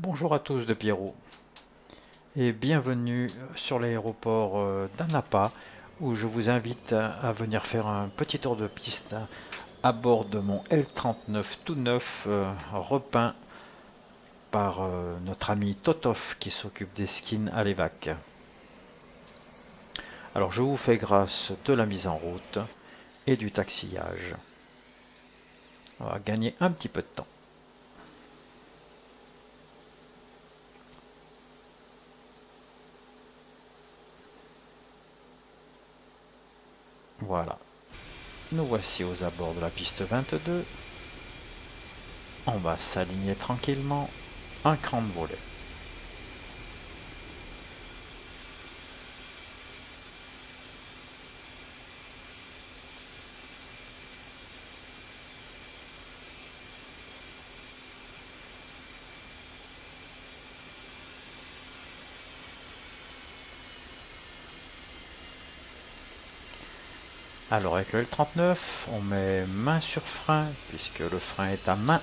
Bonjour à tous de Pierrot et bienvenue sur l'aéroport d'Annapa où je vous invite à venir faire un petit tour de piste à bord de mon L39 tout neuf repeint par notre ami Totov qui s'occupe des skins à l'évac. Alors je vous fais grâce de la mise en route et du taxillage. On va gagner un petit peu de temps. Voilà, nous voici aux abords de la piste 22. On va s'aligner tranquillement, un cran de volet. Alors avec le L39, on met main sur frein, puisque le frein est à main.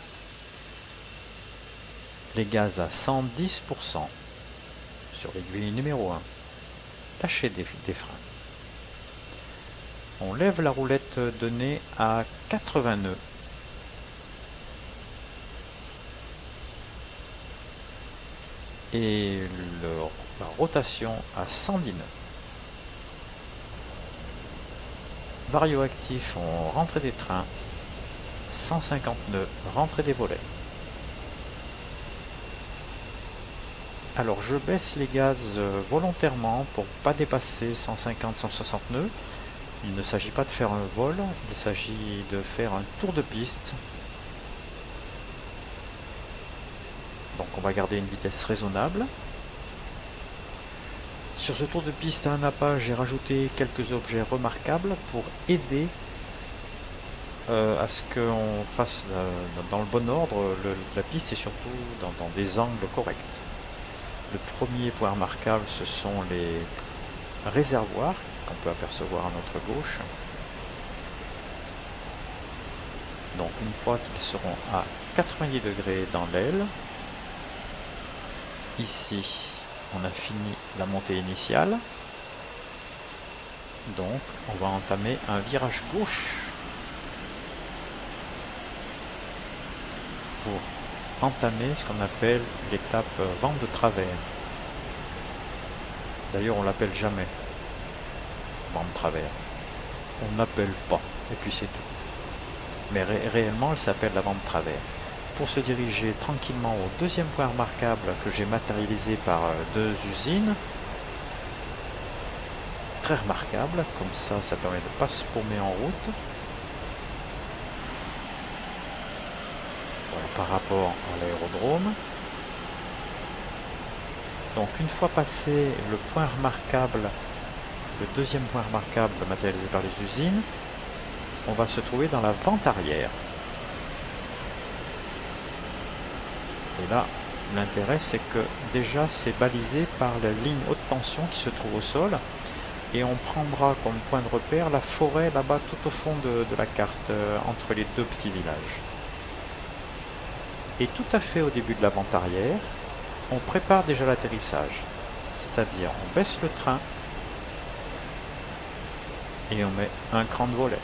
Les gaz à 110% sur l'aiguille numéro 1. Lâchez des freins. On lève la roulette de nez à 80 nœuds. Et la rotation à 110 nœuds. Varioactif, on rentrée des trains. 150 nœuds, rentrée des volets. Alors je baisse les gaz volontairement pour pas dépasser 150-160 nœuds. Il ne s'agit pas de faire un vol, il s'agit de faire un tour de piste. Donc on va garder une vitesse raisonnable. Sur ce tour de piste à Annapa, j'ai rajouté quelques objets remarquables pour aider à ce qu'on fasse dans le bon ordre la piste et surtout dans des angles corrects. Le premier point remarquable, ce sont les réservoirs qu'on peut apercevoir à notre gauche. Donc une fois qu'ils seront à 90 degrés dans l'aile, ici on a fini la montée initiale. Donc on va entamer un virage gauche pour entamer ce qu'on appelle l'étape vent de travers. D'ailleurs on l'appelle jamais vent de travers. On n'appelle pas et puis c'est tout. Mais réellement elle s'appelle la vent de travers. Pour se diriger tranquillement au deuxième point remarquable que j'ai matérialisé par deux usines. Très remarquable, comme ça permet de ne pas se paumer en route. Voilà, par rapport à l'aérodrome. Donc une fois passé le point remarquable, le deuxième point remarquable matérialisé par les usines, on va se trouver dans la vente arrière. Et là, l'intérêt c'est que déjà c'est balisé par la ligne haute tension qui se trouve au sol. Et on prendra comme point de repère la forêt là-bas tout au fond de la carte, entre les deux petits villages. Et tout à fait au début de la vente arrière, on prépare déjà l'atterrissage. C'est-à-dire on baisse le train et on met un cran de volet.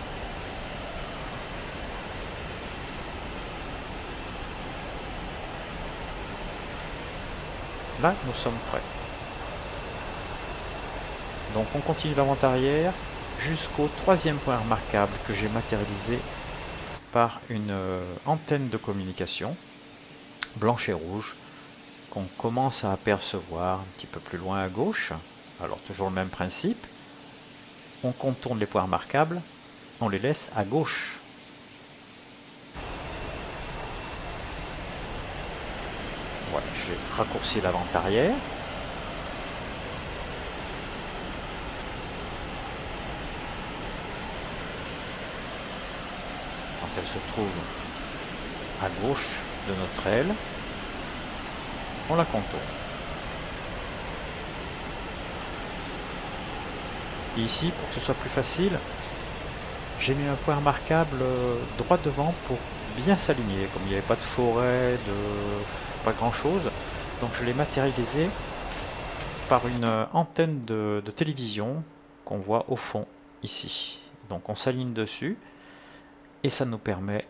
Là, nous sommes prêts. Donc on continue la vente arrière jusqu'au troisième point remarquable que j'ai matérialisé par une antenne de communication blanche et rouge qu'on commence à apercevoir un petit peu plus loin à gauche. Alors toujours le même principe, on contourne les points remarquables, on les laisse à gauche. Voilà, j'ai raccourci la vente arrière. Quand elle se trouve à gauche de notre aile, on la contourne. Et ici, pour que ce soit plus facile, j'ai mis un point remarquable droit devant pour bien s'aligner. Comme il n'y avait pas de forêt, pas grand chose, Donc je l'ai matérialisé par une antenne de télévision qu'on voit au fond ici. Donc on s'aligne dessus et ça nous permet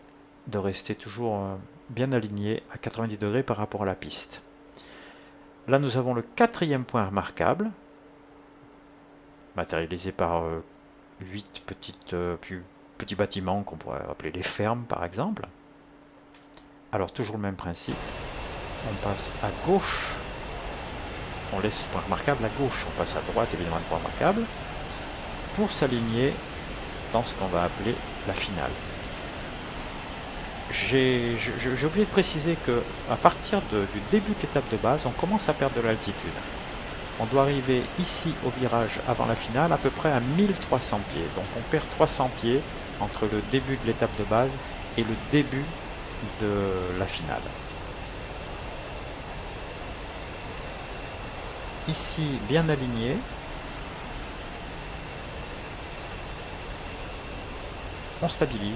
de rester toujours bien aligné à 90 degrés par rapport à la piste. Là nous avons le quatrième point remarquable, matérialisé par 8 petits bâtiments qu'on pourrait appeler les fermes par exemple. Alors toujours le même principe, on passe à gauche, on laisse le point remarquable à gauche, on passe à droite évidemment le point remarquable, pour s'aligner dans ce qu'on va appeler la finale. J'ai oublié de préciser que à partir du début de l'étape de base, on commence à perdre de l'altitude. On doit arriver ici au virage avant la finale à peu près à 1300 pieds. Donc on perd 300 pieds entre le début de l'étape de base et le début de la finale. Ici, bien aligné, on stabilise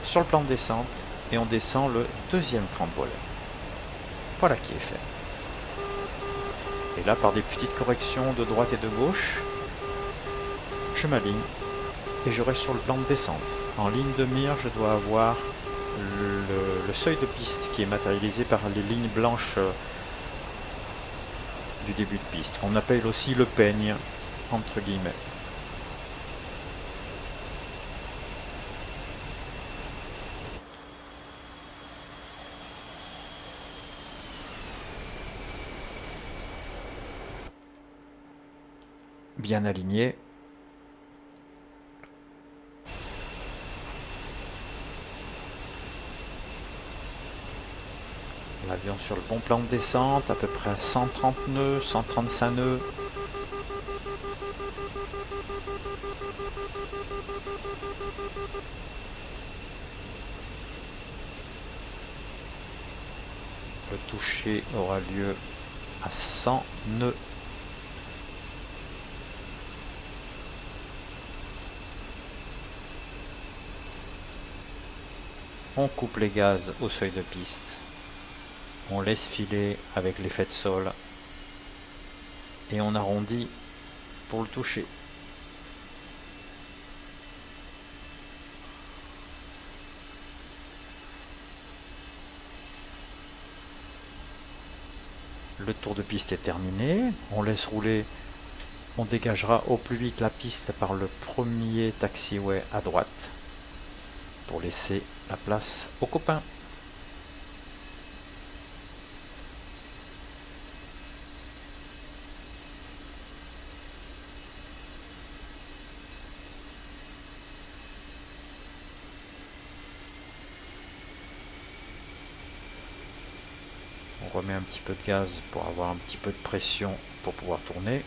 sur le plan de descente et on descend le deuxième cran de volet. Voilà qui est fait. Et là, par des petites corrections de droite et de gauche, je m'aligne et je reste sur le plan de descente. En ligne de mire, je dois avoir le seuil de piste qui est matérialisé par les lignes blanches du début de piste, qu'on appelle aussi le peigne, entre guillemets. Bien aligné. L'avion sur le bon plan de descente, à peu près à 130 nœuds, 135 nœuds. Le toucher aura lieu à 100 nœuds. On coupe les gaz au seuil de piste. On laisse filer avec l'effet de sol. Et on arrondit pour le toucher. Le tour de piste est terminé. On laisse rouler. On dégagera au plus vite la piste par le premier taxiway à droite pour laisser la place aux copains. On remet un petit peu de gaz pour avoir un petit peu de pression pour pouvoir tourner.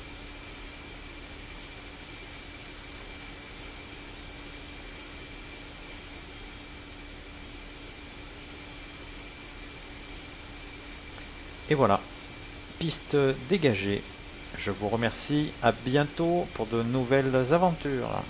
Et voilà, piste dégagée. Je vous remercie, à bientôt pour de nouvelles aventures.